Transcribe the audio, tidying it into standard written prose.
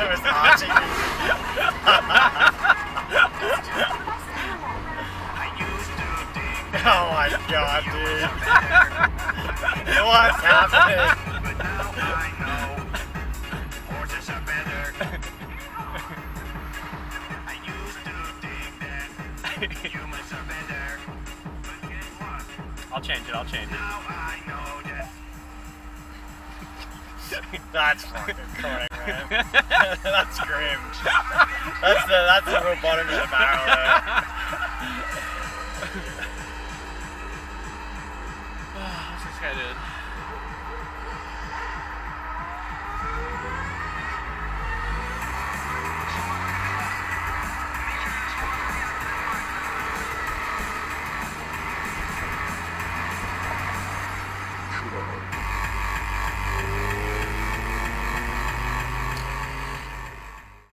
so it's arching me. Oh my god, dude. What's happening? I'll change it. That's fucking correct, man. That's cringe. That's the real bottom of the barrel there. What's this guy did? Sure.